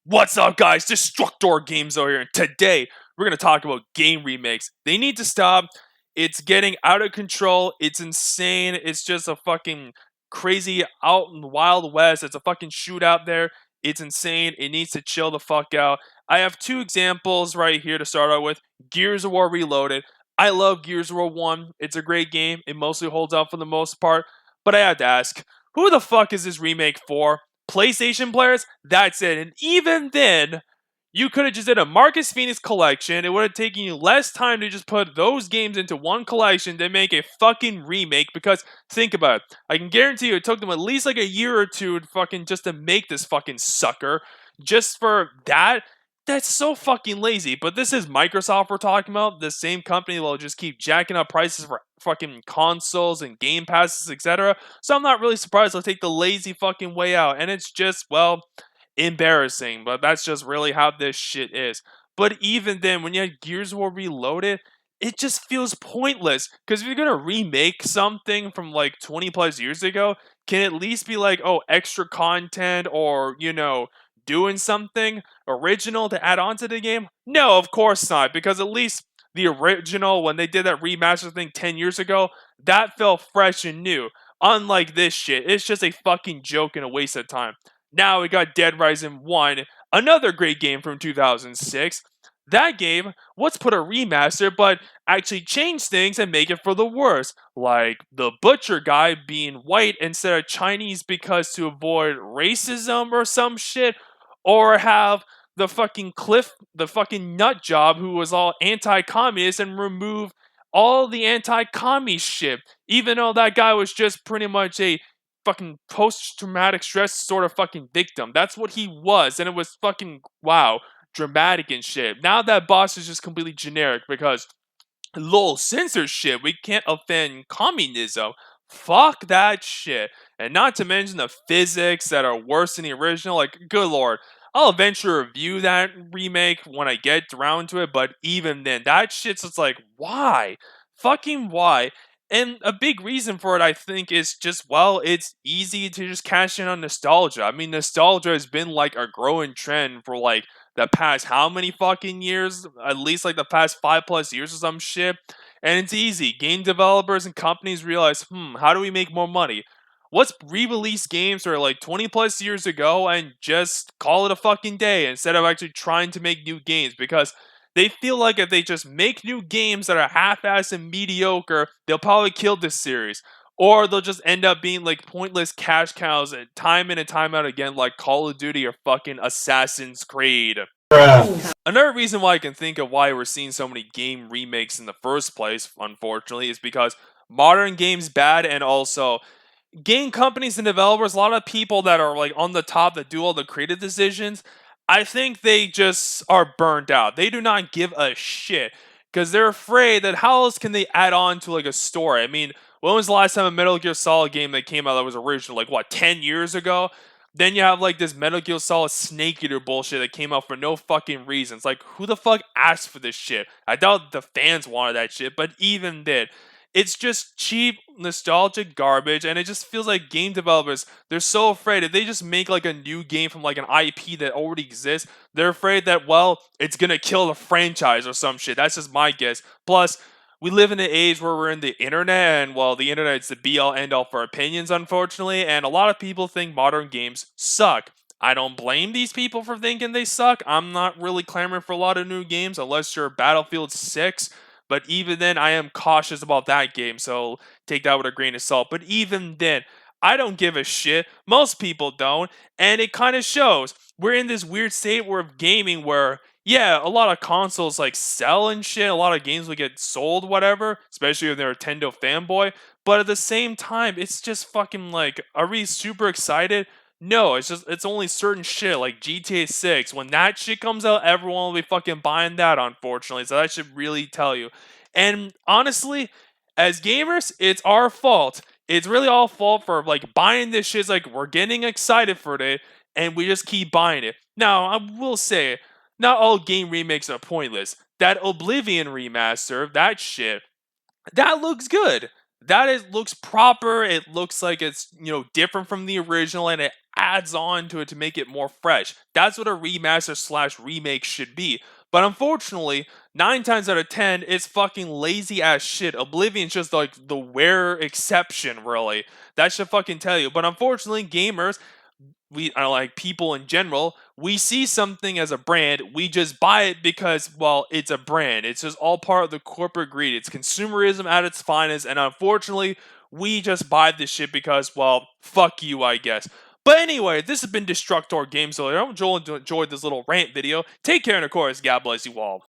What's up, guys? Destructor Games over here, and today we're going to talk about game remakes. They need to stop. It's getting out of control. It's insane. It's just a fucking crazy out in the Wild West. It's a fucking shootout there. It's insane. It needs to chill the fuck out. I have two examples right here to start out with. Gears of War Reloaded. I love Gears of War 1. It's a great game. It mostly holds up for the most part. But I had to ask, who the fuck is this remake for? PlayStation players, that's it. And even then, you could have just did a Marcus Phoenix collection. It would have taken you less time to just put those games into one collection than make a fucking remake. Because think about it, I can guarantee you it took them at least like a year or two to fucking just to make this fucking sucker. Just for that, that's so fucking lazy. But this is Microsoft we're talking about. The same company will just keep jacking up prices for fucking consoles and game passes, etc. So I'm not really surprised they'll take the lazy fucking way out. And it's just, well, embarrassing. But that's just really how this shit is. But even then, when you had Gears of War Reloaded, it just feels pointless. Because if you're going to remake something from like 20 plus years ago, can at least be like, oh, extra content or, doing something original to add on to the game? No, of course not, because at least the original, when they did that remaster thing 10 years ago, that felt fresh and new. Unlike this shit, it's just a fucking joke and a waste of time. Now we got Dead Rising 1, another great game from 2006. That game, let's put a remaster, but actually change things and make it for the worse. Like the butcher guy being white instead of Chinese because to avoid racism or some shit. Or have the fucking the fucking nut job who was all anti-communist and remove all the anti-commie shit. Even though that guy was just pretty much a fucking post-traumatic stress sort of fucking victim. That's what he was. And it was fucking, wow, dramatic and shit. Now that boss is just completely generic because, lol, censorship. We can't offend communism. Fuck that shit. And not to mention the physics that are worse than the original. Like, good lord. I'll eventually review that remake when I get around to it, but even then, that shit's just like, why? Fucking why? And a big reason for it, I think, is just, well, it's easy to just cash in on nostalgia. I mean, nostalgia has been like a growing trend for like the past how many fucking years? At least like the past 5+ years or some shit. And it's easy. Game developers and companies realize, how do we make more money? Let's re-release games that are like 20+ years ago and just call it a fucking day instead of actually trying to make new games, because they feel like if they just make new games that are half-assed and mediocre, they'll probably kill this series. Or they'll just end up being like pointless cash cows time in and time out again, like Call of Duty or fucking Assassin's Creed. Another reason why I can think of why we're seeing so many game remakes in the first place, unfortunately, is because modern games bad, and also game companies and developers, a lot of people that are like on the top that do all the creative decisions, I think they just are burned out. They do not give a shit because they're afraid that how else can they add on to like a story? I mean, when was the last time a Metal Gear Solid game that came out that was original? Like what, 10 years ago? Then you have like this Metal Gear Solid Snake Eater bullshit that came out for no fucking reasons. Like, who the fuck asked for this shit? I doubt the fans wanted that shit, but even then, it's just cheap, nostalgic garbage, and it just feels like game developers, they're so afraid if they just make like a new game from like an IP that already exists, they're afraid that, well, it's gonna kill the franchise or some shit. That's just my guess. Plus, we live in an age where we're in the internet, and well, the internet's the be-all end-all for opinions, unfortunately, and a lot of people think modern games suck. I don't blame these people for thinking they suck. I'm not really clamoring for a lot of new games unless you're Battlefield 6. But even then, I am cautious about that game, so take that with a grain of salt. But even then, I don't give a shit. Most people don't, and it kind of shows. We're in this weird state where of gaming where, yeah, a lot of consoles like sell and shit. A lot of games will get sold, whatever, especially if they're a Nintendo fanboy. But at the same time, it's just fucking like, are we super excited? No, it's only certain shit like GTA 6. When that shit comes out, everyone will be fucking buying that, unfortunately. So that should really tell you. And honestly, as gamers, it's our fault. It's really all fault for like buying this shit. It's like we're getting excited for it and we just keep buying it. Now, I will say, not all game remakes are pointless. That Oblivion remaster, that shit, that looks good. Looks proper. It looks like it's different from the original, and it adds on to it to make it more fresh. That's what a remaster slash remake should be. But unfortunately, 9 times out of 10, it's fucking lazy ass shit. Oblivion's just like the rare exception, really. That should fucking tell you. But unfortunately, gamers, we are like people in general, we see something as a brand, we just buy it because, well, it's a brand. It's just all part of the corporate greed. It's consumerism at its finest, and unfortunately, we just buy this shit because, well, fuck you, I guess. But anyway, this has been Destructor Games. So I hope Joel enjoyed this little rant video. Take care, and of course, God bless you all.